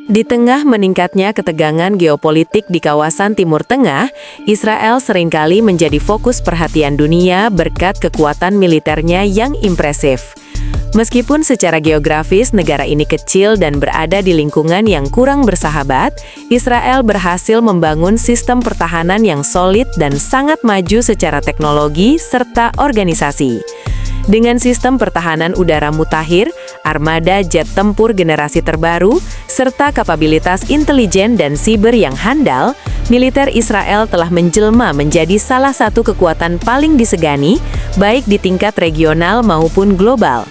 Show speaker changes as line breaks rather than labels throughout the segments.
Di tengah meningkatnya ketegangan geopolitik di kawasan Timur Tengah, Israel seringkali menjadi fokus perhatian dunia berkat kekuatan militernya yang impresif. Meskipun secara geografis negara ini kecil dan berada di lingkungan yang kurang bersahabat, Israel berhasil membangun sistem pertahanan yang solid dan sangat maju secara teknologi serta organisasi. Dengan sistem pertahanan udara mutakhir, armada jet tempur generasi terbaru, serta kapabilitas intelijen dan siber yang handal, militer Israel telah menjelma menjadi salah satu kekuatan paling disegani, baik di tingkat regional maupun global.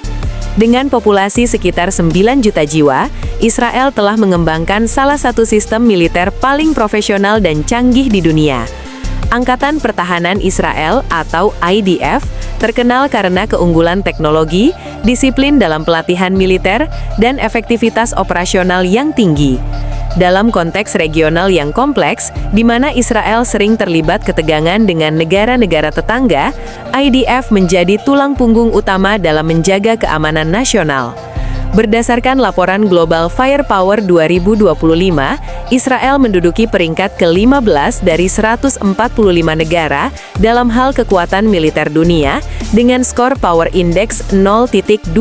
Dengan populasi sekitar 9 juta jiwa, Israel telah mengembangkan salah satu sistem militer paling profesional dan canggih di dunia. Angkatan Pertahanan Israel atau IDF terkenal karena keunggulan teknologi, disiplin dalam pelatihan militer, dan efektivitas operasional yang tinggi. Dalam konteks regional yang kompleks, di mana Israel sering terlibat ketegangan dengan negara-negara tetangga, IDF menjadi tulang punggung utama dalam menjaga keamanan nasional. Berdasarkan laporan Global Firepower 2025, Israel menduduki peringkat ke-15 dari 145 negara dalam hal kekuatan militer dunia dengan skor Power Index 0.2660.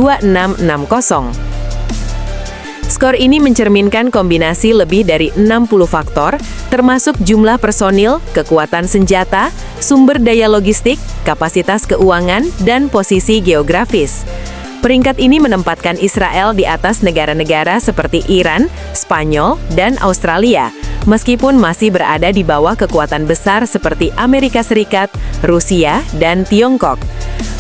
Skor ini mencerminkan kombinasi lebih dari 60 faktor, termasuk jumlah personil, kekuatan senjata, sumber daya logistik, kapasitas keuangan, dan posisi geografis. Peringkat ini menempatkan Israel di atas negara-negara seperti Iran, Spanyol, dan Australia, meskipun masih berada di bawah kekuatan besar seperti Amerika Serikat, Rusia, dan Tiongkok.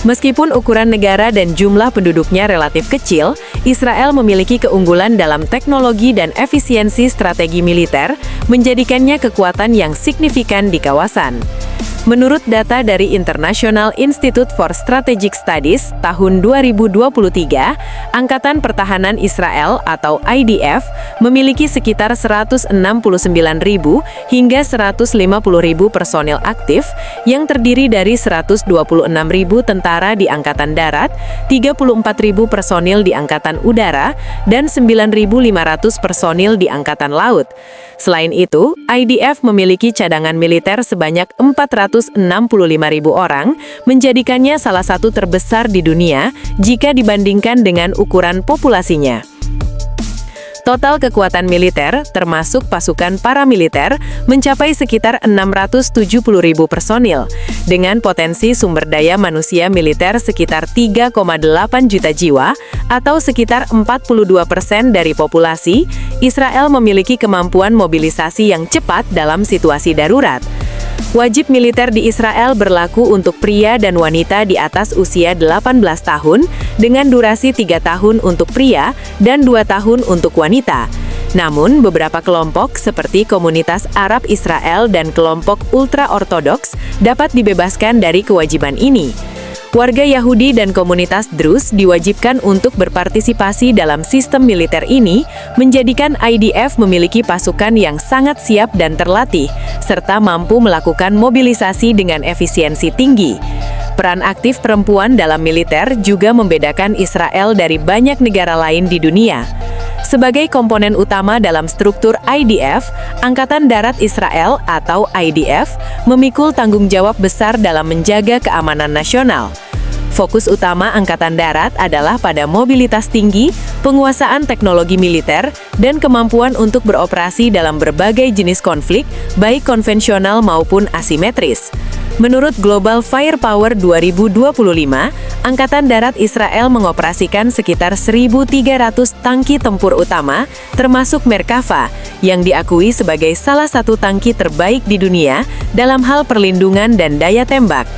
Meskipun ukuran negara dan jumlah penduduknya relatif kecil, Israel memiliki keunggulan dalam teknologi dan efisiensi strategi militer, menjadikannya kekuatan yang signifikan di kawasan. Menurut data dari International Institute for Strategic Studies tahun 2023, Angkatan Pertahanan Israel atau IDF memiliki sekitar 169.000 hingga 150.000 personil aktif yang terdiri dari 126.000 tentara di Angkatan Darat, 34.000 personil di Angkatan Udara, dan 9.500 personil di Angkatan Laut. Selain itu, IDF memiliki cadangan militer sebanyak 465.000 orang, menjadikannya salah satu terbesar di dunia jika dibandingkan dengan ukuran populasinya. Total kekuatan militer, termasuk pasukan paramiliter, mencapai sekitar 670.000 personil, dengan potensi sumber daya manusia militer sekitar 3,8 juta jiwa, atau sekitar 42% dari populasi. Israel memiliki kemampuan mobilisasi yang cepat dalam situasi darurat. Wajib militer di Israel berlaku untuk pria dan wanita di atas usia 18 tahun, dengan durasi 3 tahun untuk pria dan 2 tahun untuk wanita. Namun, beberapa kelompok seperti komunitas Arab Israel dan kelompok ultra-ortodoks dapat dibebaskan dari kewajiban ini. Warga Yahudi dan komunitas Druze diwajibkan untuk berpartisipasi dalam sistem militer ini, menjadikan IDF memiliki pasukan yang sangat siap dan terlatih, serta mampu melakukan mobilisasi dengan efisiensi tinggi. Peran aktif perempuan dalam militer juga membedakan Israel dari banyak negara lain di dunia. Sebagai komponen utama dalam struktur IDF, Angkatan Darat Israel atau IDF memikul tanggung jawab besar dalam menjaga keamanan nasional. Fokus utama Angkatan Darat adalah pada mobilitas tinggi, penguasaan teknologi militer, dan kemampuan untuk beroperasi dalam berbagai jenis konflik, baik konvensional maupun asimetris. Menurut Global Firepower 2025, Angkatan Darat Israel mengoperasikan sekitar 1.300 tangki tempur utama, termasuk Merkava, yang diakui sebagai salah satu tangki terbaik di dunia dalam hal perlindungan dan daya tembak.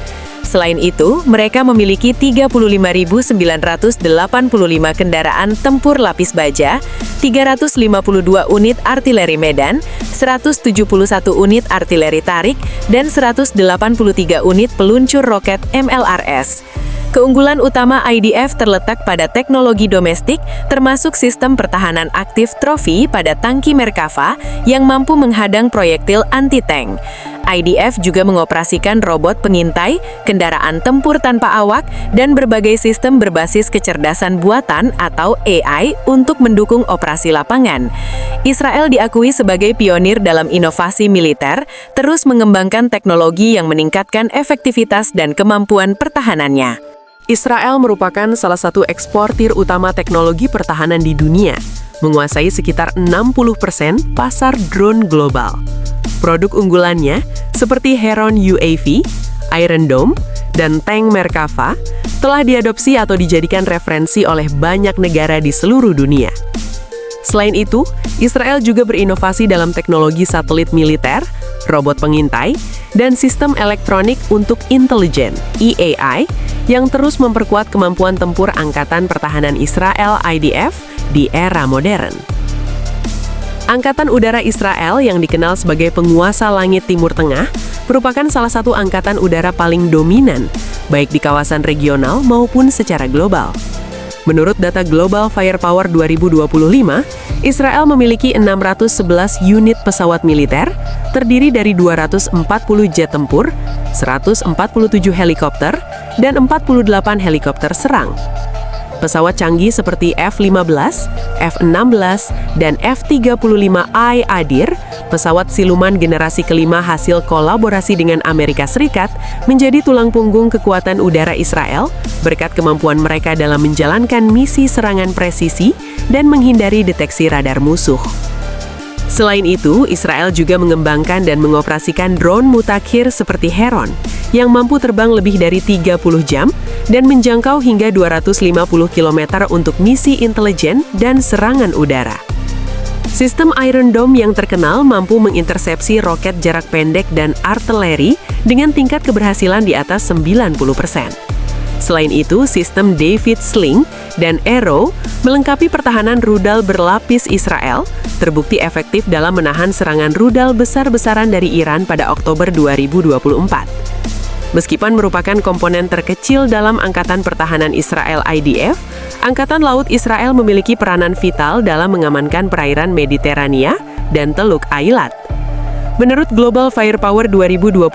Selain itu, mereka memiliki 35.985 kendaraan tempur lapis baja, 352 unit artileri medan, 171 unit artileri tarik, dan 183 unit peluncur roket MLRS. Keunggulan utama IDF terletak pada teknologi domestik, termasuk sistem pertahanan aktif Trophy pada tangki Merkava yang mampu menghadang proyektil anti-tank. IDF juga mengoperasikan robot pengintai, kendaraan tempur tanpa awak, dan berbagai sistem berbasis kecerdasan buatan atau AI untuk mendukung operasi lapangan. Israel diakui sebagai pionir dalam inovasi militer, terus mengembangkan teknologi yang meningkatkan efektivitas dan kemampuan pertahanannya.
Israel merupakan salah satu eksportir utama teknologi pertahanan di dunia, menguasai sekitar 60% pasar drone global. Produk unggulannya seperti Heron UAV, Iron Dome, dan tank Merkava telah diadopsi atau dijadikan referensi oleh banyak negara di seluruh dunia. Selain itu, Israel juga berinovasi dalam teknologi satelit militer, robot pengintai, dan sistem elektronik untuk intelijen (EAI) yang terus memperkuat kemampuan tempur Angkatan Pertahanan Israel (IDF) di era modern. Angkatan Udara Israel yang dikenal sebagai penguasa langit Timur Tengah merupakan salah satu angkatan udara paling dominan, baik di kawasan regional maupun secara global. Menurut data Global Firepower 2025, Israel memiliki 611 unit pesawat militer, terdiri dari 240 jet tempur, 147 helikopter, dan 48 helikopter serang. Pesawat canggih seperti F-15, F-16, dan F-35I Adir, pesawat siluman generasi kelima hasil kolaborasi dengan Amerika Serikat, menjadi tulang punggung kekuatan udara Israel berkat kemampuan mereka dalam menjalankan misi serangan presisi dan menghindari deteksi radar musuh. Selain itu, Israel juga mengembangkan dan mengoperasikan drone mutakhir seperti Heron, yang mampu terbang lebih dari 30 jam dan menjangkau hingga 250 km untuk misi intelijen dan serangan udara. Sistem Iron Dome yang terkenal mampu mengintersepsi roket jarak pendek dan artileri dengan tingkat keberhasilan di atas 90%. Selain itu, sistem David Sling dan Arrow melengkapi pertahanan rudal berlapis Israel, terbukti efektif dalam menahan serangan rudal besar-besaran dari Iran pada Oktober 2024. Meskipun merupakan komponen terkecil dalam Angkatan Pertahanan Israel (IDF), Angkatan Laut Israel memiliki peranan vital dalam mengamankan perairan Mediterania dan Teluk Eilat. Menurut Global Firepower 2025,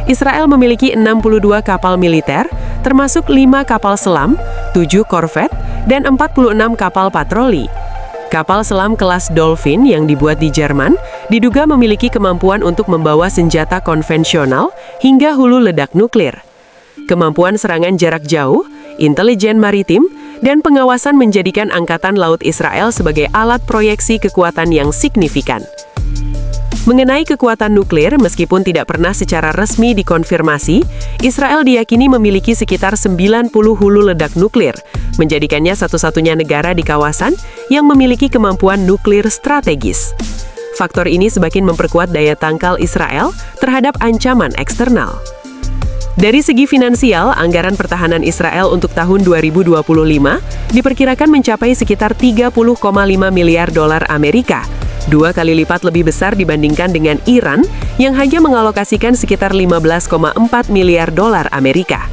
Israel memiliki 62 kapal militer, termasuk 5 kapal selam, 7 korvet, dan 46 kapal patroli. Kapal selam kelas Dolphin yang dibuat di Jerman diduga memiliki kemampuan untuk membawa senjata konvensional hingga hulu ledak nuklir. Kemampuan serangan jarak jauh, intelijen maritim, dan pengawasan menjadikan Angkatan Laut Israel sebagai alat proyeksi kekuatan yang signifikan. Mengenai kekuatan nuklir, meskipun tidak pernah secara resmi dikonfirmasi, Israel diyakini memiliki sekitar 90 hulu ledak nuklir, menjadikannya satu-satunya negara di kawasan yang memiliki kemampuan nuklir strategis. Faktor ini semakin memperkuat daya tangkal Israel terhadap ancaman eksternal. Dari segi finansial, anggaran pertahanan Israel untuk tahun 2025 diperkirakan mencapai sekitar 30,5 miliar dolar Amerika, 2 kali lipat lebih besar dibandingkan dengan Iran yang hanya mengalokasikan sekitar 15,4 miliar dolar Amerika.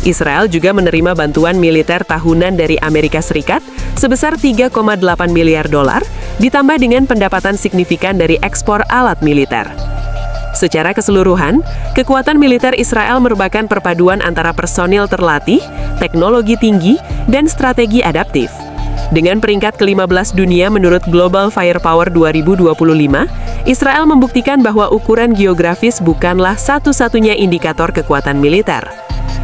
Israel juga menerima bantuan militer tahunan dari Amerika Serikat sebesar 3,8 miliar dolar, ditambah dengan pendapatan signifikan dari ekspor alat militer. Secara keseluruhan, kekuatan militer Israel merupakan perpaduan antara personil terlatih, teknologi tinggi, dan strategi adaptif. Dengan peringkat ke-15 dunia menurut Global Firepower 2025, Israel membuktikan bahwa ukuran geografis bukanlah satu-satunya indikator kekuatan militer.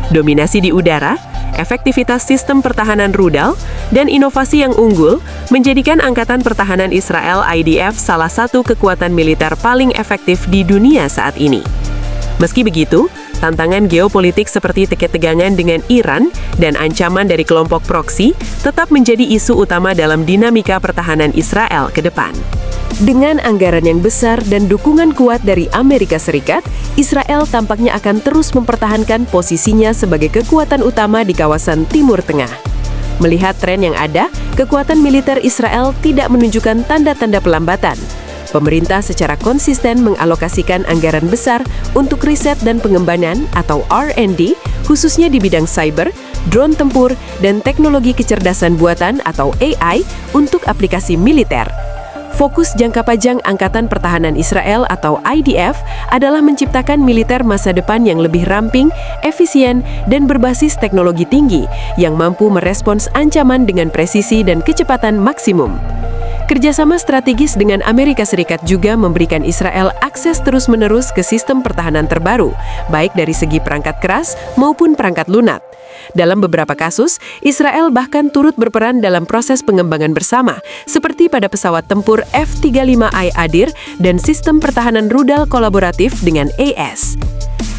Dominasi di udara, efektivitas sistem pertahanan rudal, dan inovasi yang unggul menjadikan Angkatan Pertahanan Israel (IDF) salah satu kekuatan militer paling efektif di dunia saat ini. Meski begitu, tantangan geopolitik seperti ketegangan dengan Iran dan ancaman dari kelompok proksi tetap menjadi isu utama dalam dinamika pertahanan Israel ke depan. Dengan anggaran yang besar dan dukungan kuat dari Amerika Serikat, Israel tampaknya akan terus mempertahankan posisinya sebagai kekuatan utama di kawasan Timur Tengah. Melihat tren yang ada, kekuatan militer Israel tidak menunjukkan tanda-tanda pelambatan. Pemerintah secara konsisten mengalokasikan anggaran besar untuk riset dan pengembangan atau R&D, khususnya di bidang cyber, drone tempur, dan teknologi kecerdasan buatan atau AI untuk aplikasi militer. Fokus jangka panjang Angkatan Pertahanan Israel atau IDF adalah menciptakan militer masa depan yang lebih ramping, efisien, dan berbasis teknologi tinggi yang mampu merespons ancaman dengan presisi dan kecepatan maksimum. Kerjasama strategis dengan Amerika Serikat juga memberikan Israel akses terus-menerus ke sistem pertahanan terbaru, baik dari segi perangkat keras maupun perangkat lunak. Dalam beberapa kasus, Israel bahkan turut berperan dalam proses pengembangan bersama, seperti pada pesawat tempur F-35I Adir dan sistem pertahanan rudal kolaboratif dengan AS.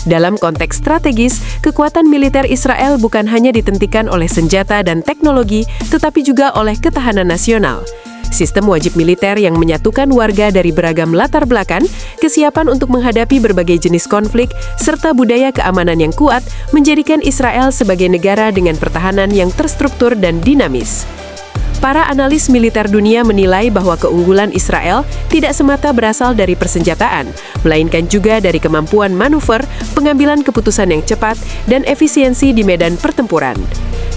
Dalam konteks strategis, kekuatan militer Israel bukan hanya ditentukan oleh senjata dan teknologi, tetapi juga oleh ketahanan nasional. Sistem wajib militer yang menyatukan warga dari beragam latar belakang, kesiapan untuk menghadapi berbagai jenis konflik, serta budaya keamanan yang kuat menjadikan Israel sebagai negara dengan pertahanan yang terstruktur dan dinamis. Para analis militer dunia menilai bahwa keunggulan Israel tidak semata berasal dari persenjataan, melainkan juga dari kemampuan manuver, pengambilan keputusan yang cepat, dan efisiensi di medan pertempuran.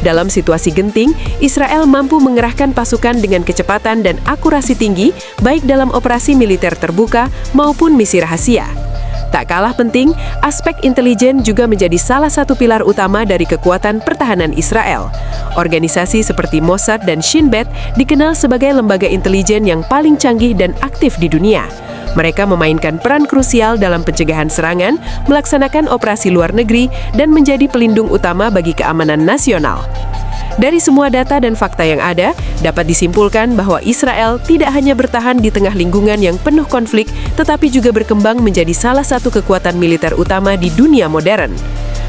Dalam situasi genting, Israel mampu mengerahkan pasukan dengan kecepatan dan akurasi tinggi, baik dalam operasi militer terbuka maupun misi rahasia. Tak kalah penting, aspek intelijen juga menjadi salah satu pilar utama dari kekuatan pertahanan Israel. Organisasi seperti Mossad dan Shin Bet dikenal sebagai lembaga intelijen yang paling canggih dan aktif di dunia. Mereka memainkan peran krusial dalam pencegahan serangan, melaksanakan operasi luar negeri, dan menjadi pelindung utama bagi keamanan nasional. Dari semua data dan fakta yang ada, dapat disimpulkan bahwa Israel tidak hanya bertahan di tengah lingkungan yang penuh konflik, tetapi juga berkembang menjadi salah satu kekuatan militer utama di dunia modern.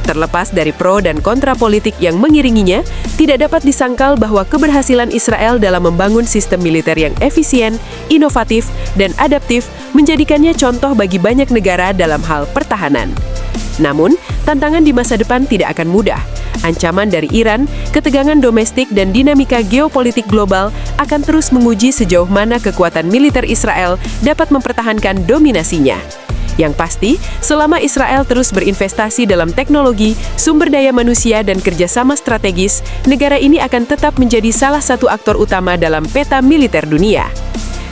Terlepas dari pro dan kontra politik yang mengiringinya, tidak dapat disangkal bahwa keberhasilan Israel dalam membangun sistem militer yang efisien, inovatif, dan adaptif menjadikannya contoh bagi banyak negara dalam hal pertahanan. Namun, tantangan di masa depan tidak akan mudah. Ancaman dari Iran, ketegangan domestik, dan dinamika geopolitik global akan terus menguji sejauh mana kekuatan militer Israel dapat mempertahankan dominasinya. Yang pasti, selama Israel terus berinvestasi dalam teknologi, sumber daya manusia, dan kerjasama strategis, negara ini akan tetap menjadi salah satu aktor utama dalam peta militer dunia.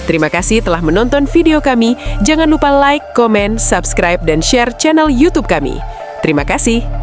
Terima kasih telah menonton video kami. Jangan lupa like, komen, subscribe, dan share channel YouTube kami. Terima kasih.